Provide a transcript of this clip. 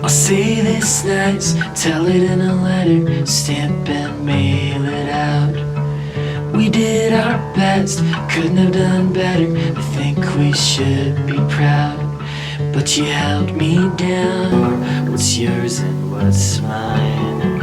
I'll say this nice, tell it in a letter, stamp and mail it out. We did our best, couldn't have done better. I think we should be proud. But you held me down. What's yours and what's mine?